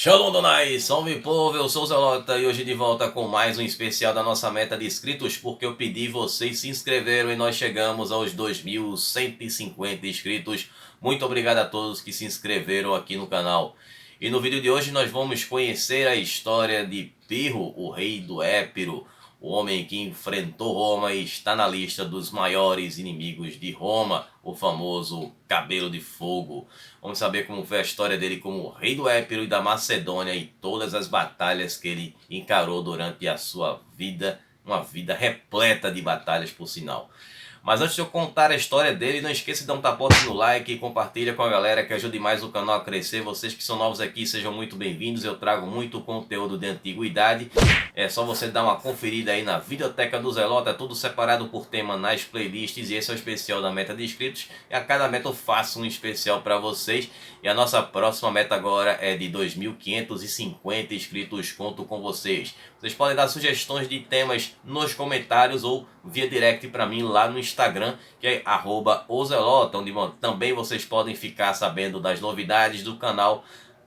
Shalom Donai, salve povo, eu sou o Zelota e hoje de volta com mais um especial da nossa meta de inscritos, porque eu pedi vocês se inscreveram e nós chegamos aos 2.150 inscritos. Muito obrigado a todos que se inscreveram aqui no canal. E no vídeo de hoje nós vamos conhecer a história de Pirro, o rei do Épiro, o homem que enfrentou Roma e está na lista dos maiores inimigos de Roma, o famoso Cabelo de Fogo. Vamos saber como foi a história dele como rei do Épiro e da Macedônia e todas as batalhas que ele encarou durante a sua vida, uma vida repleta de batalhas por sinal. Mas antes de eu contar a história dele, não esqueça de dar um tapote no like e compartilha com a galera que ajude mais o canal a crescer. Vocês que são novos aqui, sejam muito bem-vindos. Eu trago muito conteúdo de antiguidade. É só você dar uma conferida aí na videoteca do Zelota, tudo separado por tema nas playlists. E esse é o especial da meta de inscritos. E a cada meta eu faço um especial para vocês. E a nossa próxima meta agora é de 2.550 inscritos. Conto com vocês. Vocês podem dar sugestões de temas nos comentários ou via direct para mim lá no Instagram, que é @ozelota, onde também vocês podem ficar sabendo das novidades do canal,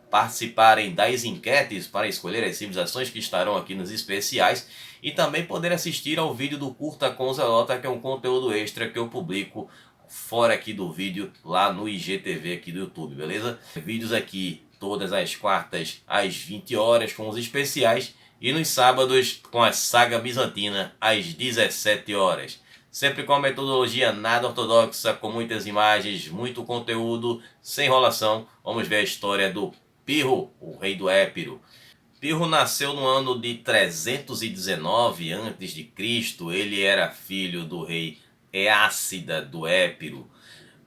participarem das enquetes para escolher as civilizações que estarão aqui nos especiais e também poder assistir ao vídeo do Curta com o Zelota, que é um conteúdo extra que eu publico fora aqui do vídeo lá no IGTV aqui do YouTube, beleza? Vídeos aqui todas as quartas às 20 horas com os especiais e nos sábados com a saga bizantina às 17 horas. Sempre com a metodologia nada ortodoxa, com muitas imagens, muito conteúdo, sem enrolação. Vamos ver a história do Pirro, o rei do Épiro. Pirro nasceu no ano de 319 a.C. Ele era filho do rei Eácida do Épiro.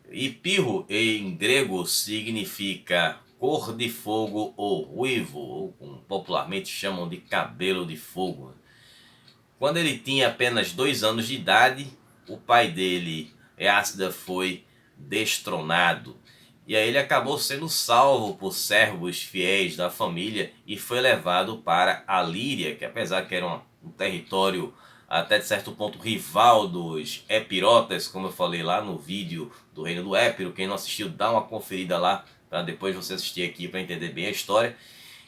E Pirro em grego significa cor de fogo ou ruivo, ou como popularmente chamam de cabelo de fogo. Quando ele tinha apenas 2 anos de idade, o pai dele, Eácida, foi destronado. E aí ele acabou sendo salvo por servos fiéis da família e foi levado para a Líria, que apesar que era um território até de certo ponto rival dos epirotas, como eu falei lá no vídeo do Reino do Épiro. Quem não assistiu, dá uma conferida lá para depois você assistir aqui para entender bem a história.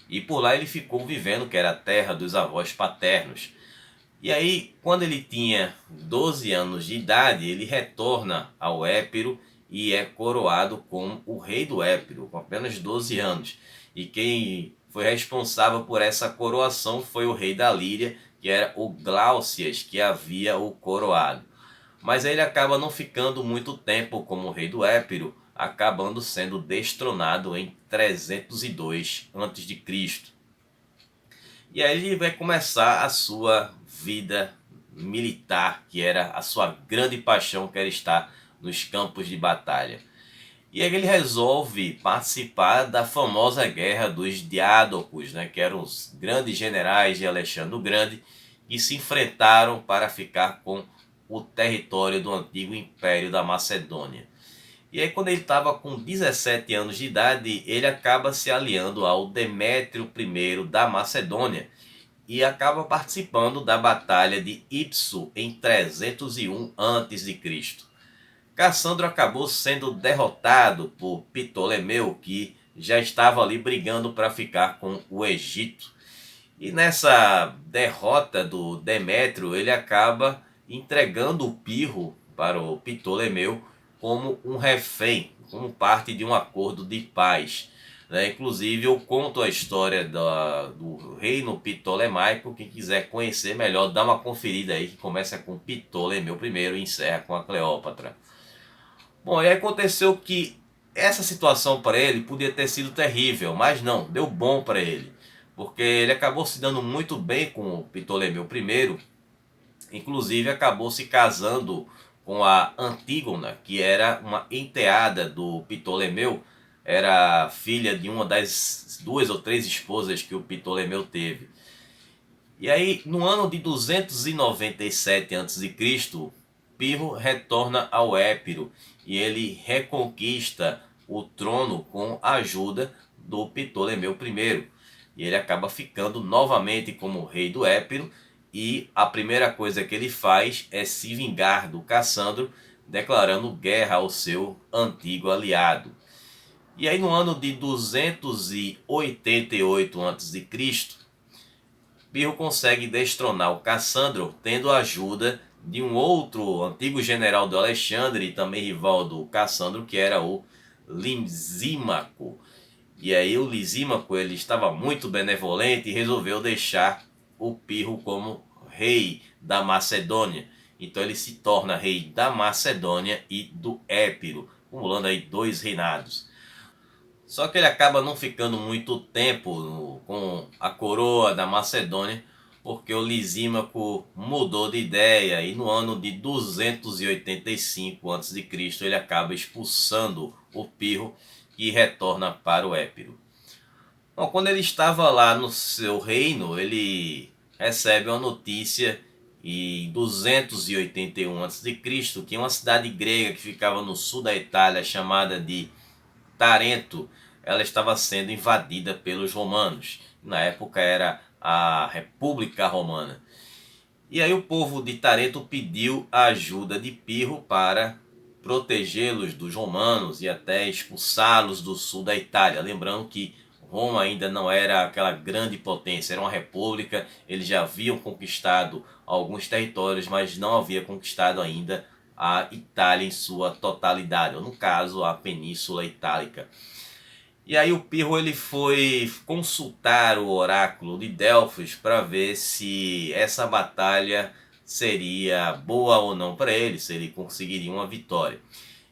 E por lá ele ficou vivendo, que era a terra dos avós paternos. E aí, quando ele tinha 12 anos de idade, ele retorna ao Épiro e é coroado como o rei do Épiro, com apenas 12 anos. E quem foi responsável por essa coroação foi o rei da Líria, que era o Gláucias, que havia o coroado. Mas ele acaba não ficando muito tempo como rei do Épiro, acabando sendo destronado em 302 a.C. E aí ele vai começar a sua vida militar, que era a sua grande paixão, que era estar nos campos de batalha. E aí ele resolve participar da famosa guerra dos Diádocos, né, que eram os grandes generais de Alexandre o Grande, que se enfrentaram para ficar com o território do antigo Império da Macedônia. E aí quando ele estava com 17 anos de idade, ele acaba se aliando ao Demétrio I da Macedônia e acaba participando da Batalha de Ipso em 301 a.C. Cassandro acabou sendo derrotado por Ptolomeu, que já estava ali brigando para ficar com o Egito. E nessa derrota do Demétrio, ele acaba entregando o Pirro para o Ptolomeu como um refém, como parte de um acordo de paz. Inclusive eu conto a história do reino ptolemaico. Quem quiser conhecer melhor, dá uma conferida aí, que começa com Ptolomeu I e encerra com a Cleópatra. Bom, e aconteceu que essa situação para ele podia ter sido terrível, mas não, deu bom para ele, porque ele acabou se dando muito bem com o Ptolomeu I, inclusive acabou se casando com a Antígona, que era uma enteada do Ptolomeu, era filha de uma das 2 ou 3 esposas que o Ptolomeu teve. E aí, no ano de 297 a.C., Pirro retorna ao Épiro e ele reconquista o trono com a ajuda do Ptolomeu I. E ele acaba ficando novamente como rei do Épiro, e a primeira coisa que ele faz é se vingar do Cassandro, declarando guerra ao seu antigo aliado. E aí no ano de 288 a.C., Pirro consegue destronar o Cassandro, tendo a ajuda de um outro antigo general do Alexandre e também rival do Cassandro, que era o Lisímaco. E aí o Lisímaco, ele estava muito benevolente e resolveu deixar o Pirro como rei da Macedônia. Então ele se torna rei da Macedônia e do Épiro, acumulando aí 2 reinados. Só que ele acaba não ficando muito tempo com a coroa da Macedônia, porque o Lisímaco mudou de ideia e no ano de 285 a.C. ele acaba expulsando o Pirro e retorna para o Épiro. Bom, quando ele estava lá no seu reino, ele recebe uma notícia em 281 a.C. que uma cidade grega que ficava no sul da Itália, chamada de Tarento, ela estava sendo invadida pelos romanos. Na época era a República Romana. E aí o povo de Tarento pediu a ajuda de Pirro para protegê-los dos romanos e até expulsá-los do sul da Itália. Lembrando que Roma ainda não era aquela grande potência, era uma república, eles já haviam conquistado alguns territórios, mas não havia conquistado ainda a Itália em sua totalidade, ou no caso a Península Itálica. E aí o Pirro ele foi consultar o oráculo de Delfos para ver se essa batalha seria boa ou não para ele, se ele conseguiria uma vitória.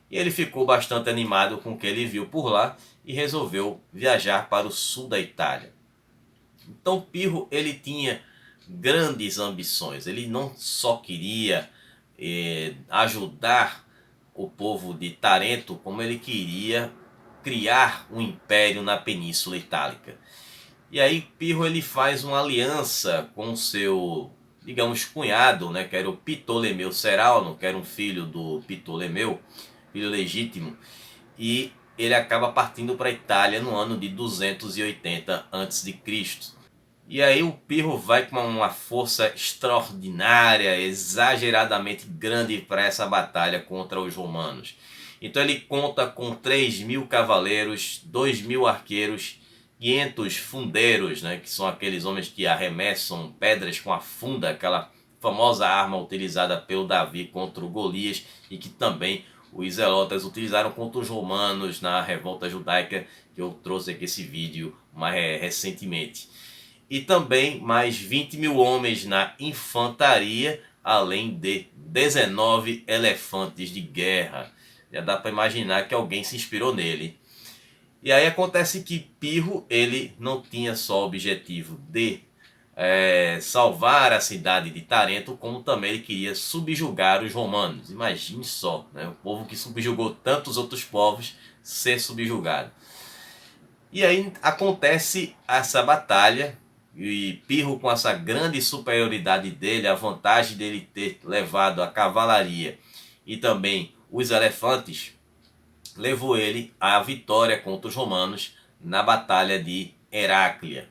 E ele ficou bastante animado com o que ele viu por lá e resolveu viajar para o sul da Itália. Então Pirro ele tinha grandes ambições, ele não só queria ajudar o povo de Tarento, como ele queria criar um império na Península Itálica. E aí Pirro ele faz uma aliança com seu, digamos, cunhado, né, que era o Ptolemeu Serauno, que era um filho do Ptolemeu, filho legítimo, e ele acaba partindo para a Itália no ano de 280 a.C. E aí o Pirro vai com uma força extraordinária, exageradamente grande para essa batalha contra os romanos. Então ele conta com 3.000 cavaleiros, 2.000 arqueiros, 500 fundeiros, né, que são aqueles homens que arremessam pedras com a funda, aquela famosa arma utilizada pelo Davi contra o Golias e que também os zelotas utilizaram contra os romanos na revolta judaica, que eu trouxe aqui esse vídeo mais recentemente. E também mais 20.000 homens na infantaria, além de 19 elefantes de guerra. Já dá para imaginar que alguém se inspirou nele. E aí acontece que Pirro ele não tinha só o objetivo de salvar a cidade de Tarento, como também ele queria subjugar os romanos. Imagine só, né? O povo que subjugou tantos outros povos ser subjugado. E aí acontece essa batalha, e Pirro, com essa grande superioridade dele, a vantagem dele ter levado a cavalaria e também os elefantes, levou ele à vitória contra os romanos na batalha de Heráclea.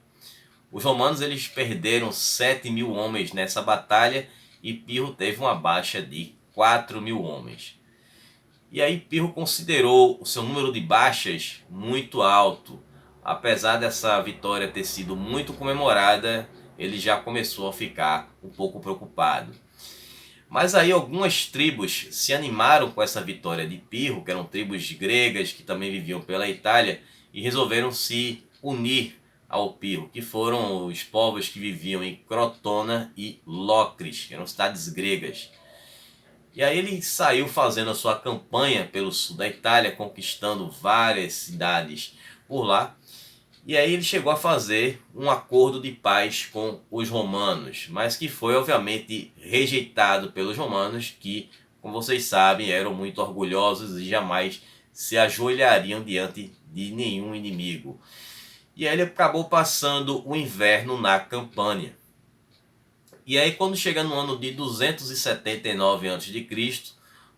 Os romanos eles perderam 7.000 homens nessa batalha e Pirro teve uma baixa de 4.000 homens. E aí Pirro considerou o seu número de baixas muito alto. Apesar dessa vitória ter sido muito comemorada, ele já começou a ficar um pouco preocupado. Mas aí algumas tribos se animaram com essa vitória de Pirro, que eram tribos gregas que também viviam pela Itália, e resolveram se unir ao Pirro, que foram os povos que viviam em Crotona e Locris, que eram cidades gregas. E aí ele saiu fazendo a sua campanha pelo sul da Itália, conquistando várias cidades por lá. E aí ele chegou a fazer um acordo de paz com os romanos, mas que foi obviamente rejeitado pelos romanos, que, como vocês sabem, eram muito orgulhosos e jamais se ajoelhariam diante de nenhum inimigo. E aí ele acabou passando o inverno na Campânia. E aí quando chega no ano de 279 a.C.,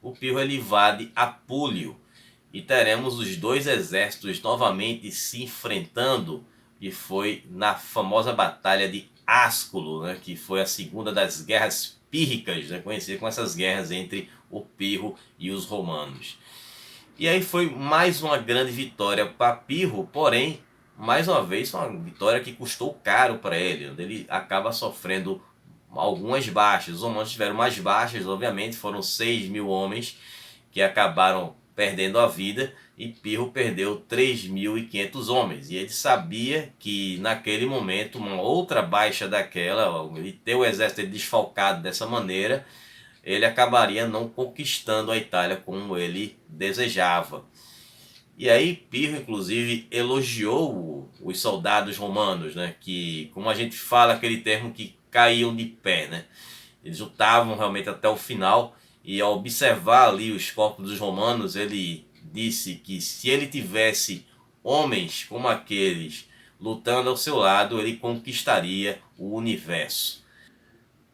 o Pirro ele invade Apúlio. E teremos os dois exércitos novamente se enfrentando, que foi na famosa Batalha de Asculo, né, que foi a segunda das guerras pírricas, né, conhecida como essas guerras entre o Pirro e os romanos. E aí foi mais uma grande vitória para Pirro, porém, mais uma vez, foi uma vitória que custou caro para ele, onde ele acaba sofrendo algumas baixas. Os romanos tiveram mais baixas, obviamente, foram 6.000 homens que acabaram perdendo a vida, e Pirro perdeu 3.500 homens. E ele sabia que naquele momento, uma outra baixa daquela, ele ter o exército desfalcado dessa maneira, ele acabaria não conquistando a Itália como ele desejava. E aí Pirro, inclusive, elogiou os soldados romanos, né? Que, como a gente fala, aquele termo que caíam de pé, né? Eles lutavam realmente até o final, e ao observar ali os corpos dos romanos, ele disse que se ele tivesse homens como aqueles lutando ao seu lado, ele conquistaria o universo.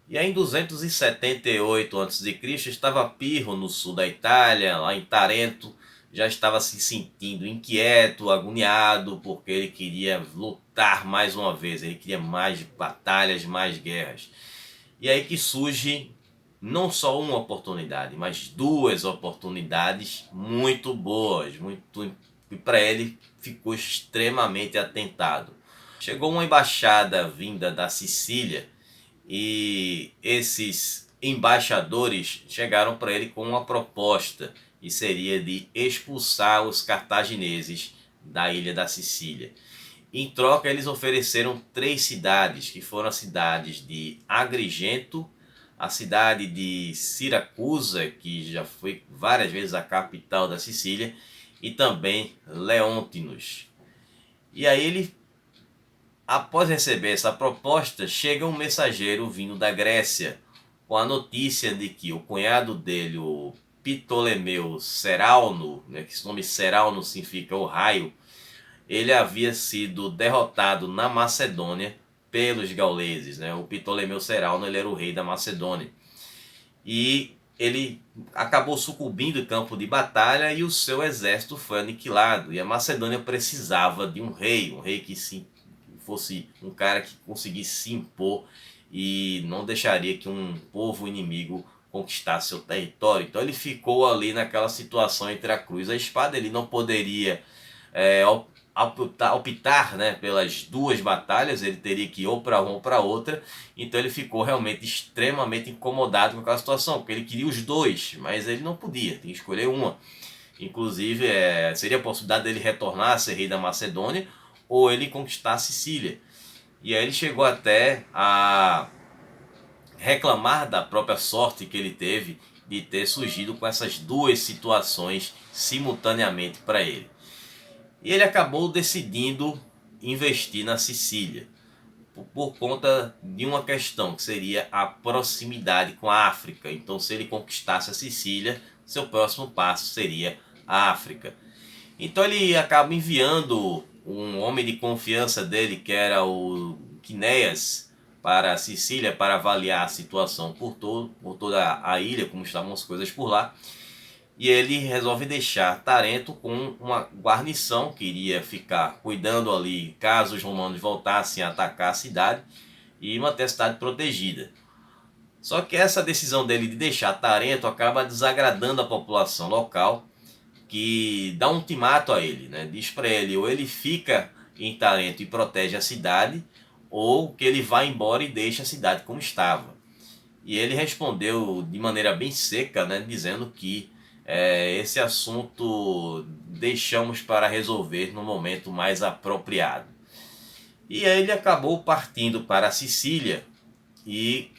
E aí em 278 a.C. estava Pirro no sul da Itália, lá em Tarento, já estava se sentindo inquieto, agoniado, porque ele queria lutar mais uma vez, ele queria mais batalhas, mais guerras. E aí que surge não só uma oportunidade, mas duas oportunidades muito boas, muito, e para ele ficou extremamente atentado. Chegou uma embaixada vinda da Sicília, e esses embaixadores chegaram para ele com uma proposta, e seria de expulsar os cartagineses da ilha da Sicília. Em troca, eles ofereceram 3 cidades, que foram as cidades de Agrigento, a cidade de Siracusa, que já foi várias vezes a capital da Sicília, e também Leontinos. E aí ele, após receber essa proposta, chega um mensageiro vindo da Grécia, com a notícia de que o cunhado dele, o Ptolomeu Serauno, né, que esse nome Serauno significa o raio, ele havia sido derrotado na Macedônia pelos gauleses, né? O Ptolomeu Serauno, ele era o rei da Macedônia. E ele acabou sucumbindo em campo de batalha, e o seu exército foi aniquilado. E a Macedônia precisava de um rei que fosse um cara que conseguisse se impor e não deixaria que um povo inimigo conquistasse seu território. Então ele ficou ali naquela situação entre a cruz e a espada. Ele não poderia optar, né, pelas duas batalhas, ele teria que ir ou para uma ou para outra. Então ele ficou realmente extremamente incomodado com aquela situação, porque ele queria os dois, mas ele não podia, tinha que escolher uma. Inclusive, seria a possibilidade dele retornar a ser rei da Macedônia, ou ele conquistar a Sicília. E aí ele chegou até a reclamar da própria sorte que ele teve de ter surgido com essas duas situações simultaneamente para ele. E ele acabou decidindo investir na Sicília, por conta de uma questão que seria a proximidade com a África. Então, se ele conquistasse a Sicília, seu próximo passo seria a África. Então ele acaba enviando um homem de confiança dele, que era o Quinéas, para a Sicília para avaliar a situação por toda a ilha, como estavam as coisas por lá. E ele resolve deixar Tarento com uma guarnição que iria ficar cuidando ali caso os romanos voltassem a atacar a cidade, e manter a cidade protegida. Só que essa decisão dele de deixar Tarento acaba desagradando a população local, que dá um ultimato a ele, né? Diz para ele, ou ele fica em Tarento e protege a cidade, ou que ele vai embora e deixa a cidade como estava. E ele respondeu de maneira bem seca, né, dizendo que esse assunto deixamos para resolver no momento mais apropriado. E aí ele acabou partindo para a Sicília e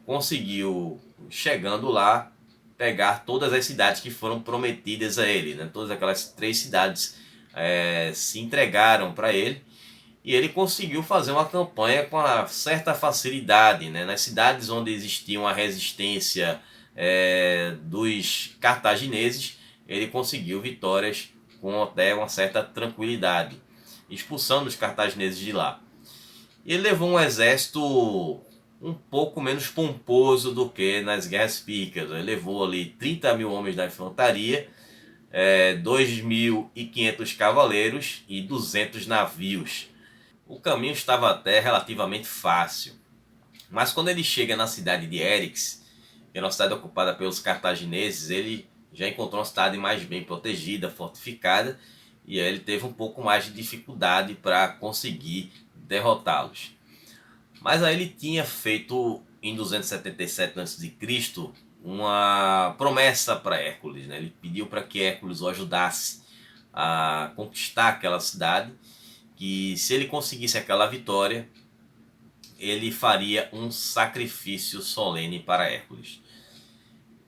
conseguiu, chegando lá, pegar todas as cidades que foram prometidas a ele, né? Todas aquelas 3 cidades se entregaram para ele, e ele conseguiu fazer uma campanha com uma certa facilidade, né? Nas cidades onde existia uma resistência dos cartagineses, ele conseguiu vitórias com até uma certa tranquilidade, expulsando os cartagineses de lá. Ele levou um exército um pouco menos pomposo do que nas guerras píticas. Ele levou ali 30.000 homens da infantaria, 2.500 cavaleiros e 200 navios. O caminho estava até relativamente fácil, mas quando ele chega na cidade de Eryx, que é uma cidade ocupada pelos cartagineses, ele já encontrou uma cidade mais bem protegida, fortificada, e aí ele teve um pouco mais de dificuldade para conseguir derrotá-los. Mas aí ele tinha feito em 277 a.C. uma promessa para Hércules, né? Ele pediu para que Hércules o ajudasse a conquistar aquela cidade, que se ele conseguisse aquela vitória, ele faria um sacrifício solene para Hércules.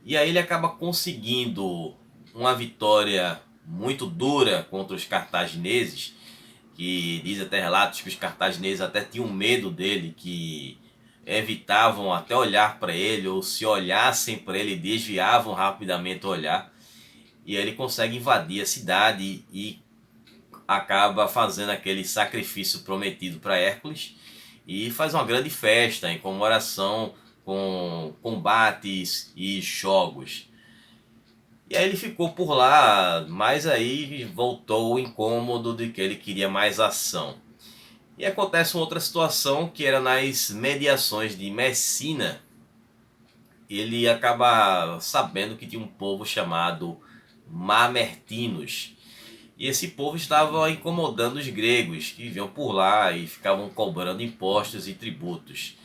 E aí ele acaba conseguindo uma vitória muito dura contra os cartagineses, que diz até relatos que os cartagineses até tinham medo dele, que evitavam até olhar para ele, ou se olhassem para ele, desviavam rapidamente o olhar. E aí ele consegue invadir a cidade e acaba fazendo aquele sacrifício prometido para Hércules e faz uma grande festa em comemoração com combates e jogos. E aí ele ficou por lá, mas aí voltou o incômodo de que ele queria mais ação. E acontece uma outra situação que era nas mediações de Messina. Ele acaba sabendo que tinha um povo chamado Mamertinos. E esse povo estava incomodando os gregos, que viviam por lá e ficavam cobrando impostos e tributos.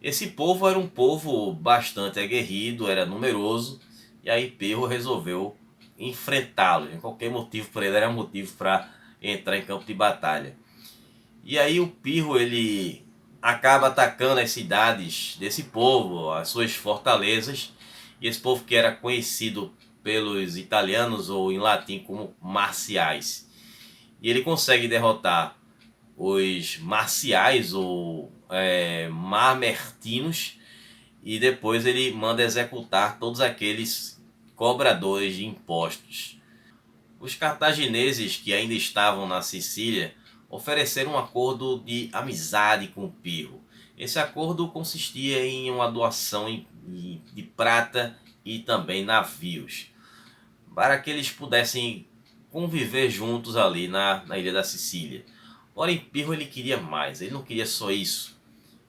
Esse povo era um povo bastante aguerrido, era numeroso, e aí Pirro resolveu enfrentá-los. Qualquer motivo para ele era motivo para entrar em campo de batalha. E aí o Pirro ele acaba atacando as cidades desse povo, as suas fortalezas, e esse povo que era conhecido pelos italianos ou em latim como marciais. E ele consegue derrotar os marciais ou mamertinos, e depois ele manda executar todos aqueles cobradores de impostos. Os cartagineses que ainda estavam na Sicília ofereceram um acordo de amizade com Pirro. Esse acordo consistia em uma doação de prata e também navios, para que eles pudessem conviver juntos ali na ilha da Sicília. Porém, Pirro ele queria mais, ele não queria só isso.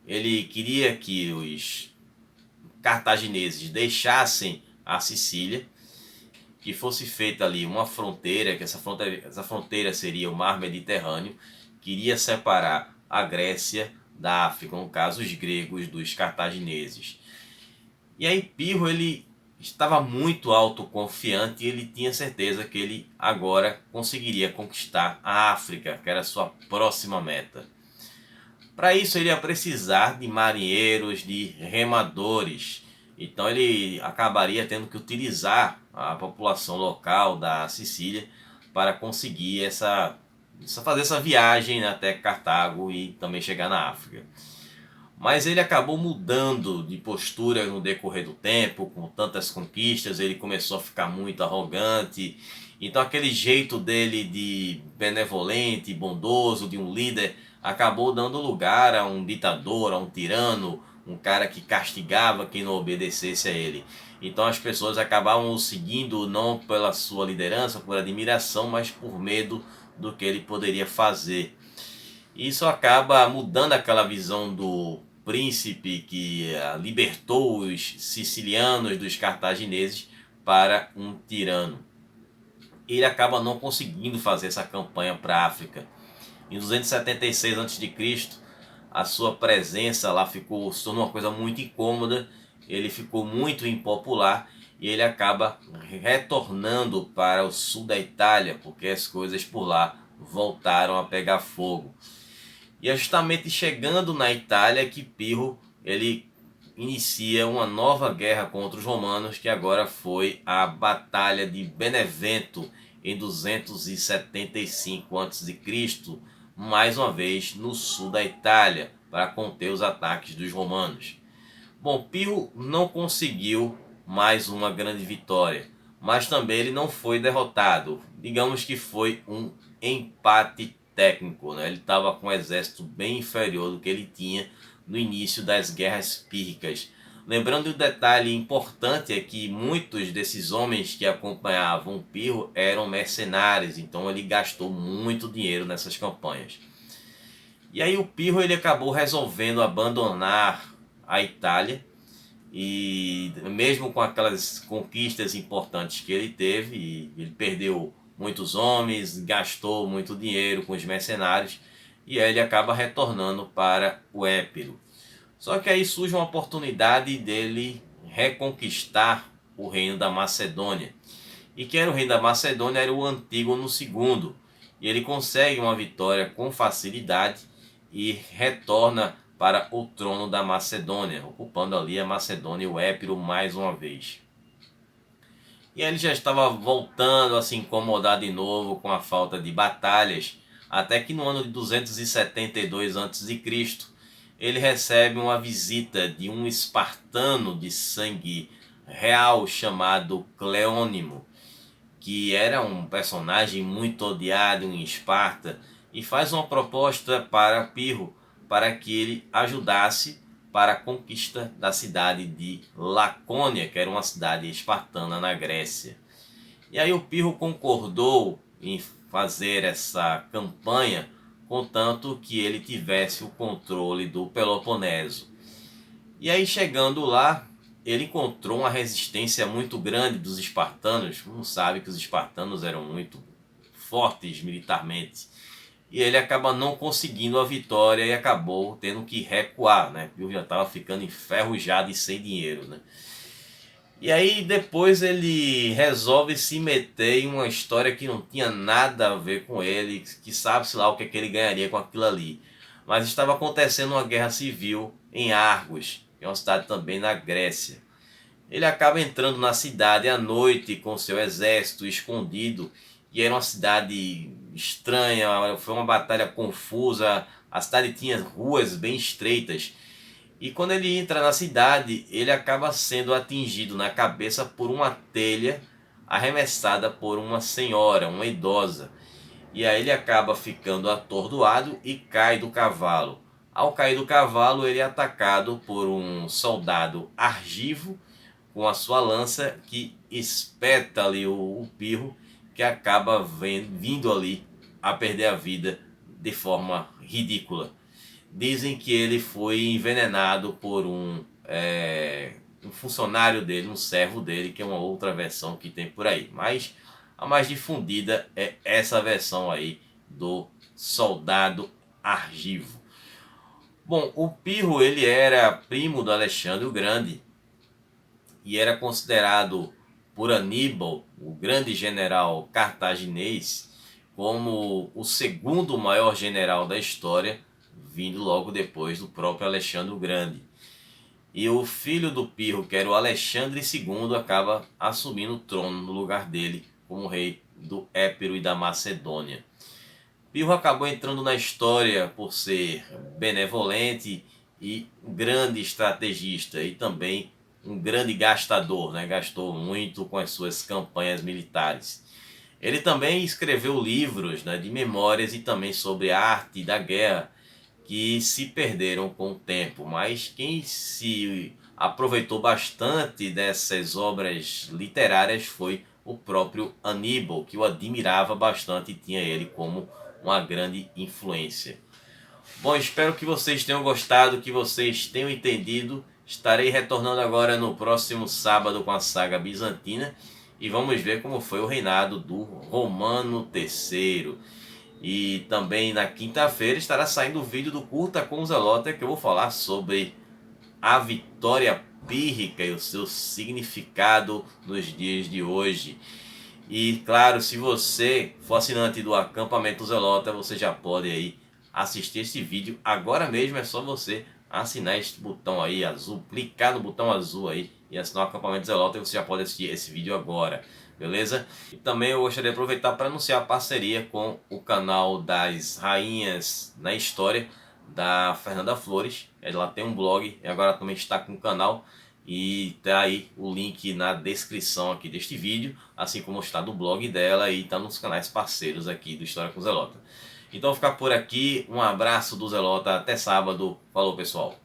Ele queria que os cartagineses deixassem a Sicília, que fosse feita ali uma fronteira, que essa fronteira seria o Mar Mediterrâneo, que iria separar a Grécia da África, no caso os gregos dos cartagineses. E aí Pirro ele estava muito autoconfiante e ele tinha certeza que ele agora conseguiria conquistar a África, que era a sua próxima meta. Para isso ele ia precisar de marinheiros, de remadores. Então ele acabaria tendo que utilizar a população local da Sicília para conseguir fazer essa viagem até Cartago e também chegar na África. Mas ele acabou mudando de postura no decorrer do tempo, com tantas conquistas, ele começou a ficar muito arrogante. Então aquele jeito dele de benevolente, bondoso, de um líder, acabou dando lugar a um ditador, a um tirano, um cara que castigava quem não obedecesse a ele. Então as pessoas acabavam o seguindo não pela sua liderança, por admiração, mas por medo do que ele poderia fazer. Isso acaba mudando aquela visão do príncipe que libertou os sicilianos dos cartagineses para um tirano. Ele acaba não conseguindo fazer essa campanha para a África. Em 276 a.C., a sua presença lá se tornou uma coisa muito incômoda, ele ficou muito impopular e ele acaba retornando para o sul da Itália, porque as coisas por lá voltaram a pegar fogo. E é justamente chegando na Itália que Pirro ele inicia uma nova guerra contra os romanos, que agora foi a Batalha de Benevento em 275 a.C., mais uma vez no sul da Itália, para conter os ataques dos romanos. Bom, Pirro não conseguiu mais uma grande vitória, mas também ele não foi derrotado. Digamos que foi um empate técnico, né? Ele estava com um exército bem inferior do que ele tinha no início das guerras pírricas. Lembrando um detalhe importante é que muitos desses homens que acompanhavam Pirro eram mercenários, então ele gastou muito dinheiro nessas campanhas. E aí o Pirro ele acabou resolvendo abandonar a Itália e mesmo com aquelas conquistas importantes que ele teve, ele perdeu muitos homens, gastou muito dinheiro com os mercenários, e aí ele acaba retornando para o Épiro. Só que aí surge uma oportunidade dele reconquistar o reino da Macedônia. E quem era o rei da Macedônia era o Antígono II. E ele consegue uma vitória com facilidade e retorna para o trono da Macedônia, ocupando ali a Macedônia e o Épiro mais uma vez. E ele já estava voltando a se incomodar de novo com a falta de batalhas, até que no ano de 272 a.C., ele recebe uma visita de um espartano de sangue real chamado Cleônimo, que era um personagem muito odiado em Esparta, e faz uma proposta para Pirro para que ele ajudasse para a conquista da cidade de Lacônia, que era uma cidade espartana na Grécia. E aí o Pirro concordou em fazer essa campanha, contanto que ele tivesse o controle do Peloponeso. E aí, chegando lá, ele encontrou uma resistência muito grande dos espartanos. Não sabe que os espartanos eram muito fortes militarmente. E ele acaba não conseguindo a vitória e acabou tendo que recuar, né? Porque já estava ficando enferrujado e sem dinheiro, né? E aí depois ele resolve se meter em uma história que não tinha nada a ver com ele, que sabe-se lá o que é que ele ganharia com aquilo ali. Mas estava acontecendo uma guerra civil em Argos, que é uma cidade também na Grécia. Ele acaba entrando na cidade à noite com seu exército escondido, e era uma cidade estranha, foi uma batalha confusa, a cidade tinha ruas bem estreitas. E quando ele entra na cidade, ele acaba sendo atingido na cabeça por uma telha arremessada por uma senhora, uma idosa. E aí ele acaba ficando atordoado e cai do cavalo. Ao cair do cavalo, ele é atacado por um soldado argivo com a sua lança, que espeta ali o Pirro, que acaba vindo ali a perder a vida de forma ridícula. Dizem que ele foi envenenado por um funcionário dele, um servo dele, que é uma outra versão que tem por aí. Mas a mais difundida é essa versão aí do soldado argivo. Bom, o Pirro ele era primo do Alexandre o Grande e era considerado por Aníbal, o grande general cartaginês, como o segundo maior general da história, vindo logo depois do próprio Alexandre o Grande. E o filho do Pirro, que era o Alexandre II, acaba assumindo o trono no lugar dele como rei do Épiro e da Macedônia. Pirro acabou entrando na história por ser benevolente e um grande estrategista e também um grande gastador, né? Gastou muito com as suas campanhas militares. Ele também escreveu livros, né, de memórias e também sobre a arte da guerra, que se perderam com o tempo, mas quem se aproveitou bastante dessas obras literárias foi o próprio Aníbal, que o admirava bastante e tinha ele como uma grande influência. Bom, espero que vocês tenham gostado, que vocês tenham entendido. Estarei retornando agora no próximo sábado com a saga bizantina e vamos ver como foi o reinado do Romano III. E também na quinta-feira estará saindo o vídeo do Curta com o Zelota, que eu vou falar sobre a vitória pírrica e o seu significado nos dias de hoje. E claro, se você for assinante do Acampamento Zelota, você já pode aí assistir esse vídeo. Agora mesmo é só você assinar este botão aí azul, clicar no botão azul aí e assinar o Acampamento Zelota, e você já pode assistir esse vídeo agora. Beleza? E também eu gostaria de aproveitar para anunciar a parceria com o canal das Rainhas na História, da Fernanda Flores. Ela tem um blog e agora também está com um canal. E tá aí o link na descrição aqui deste vídeo, assim como está do blog dela e está nos canais parceiros aqui do História com Zelota. Então vou ficar por aqui, um abraço do Zelota, até sábado, falou pessoal!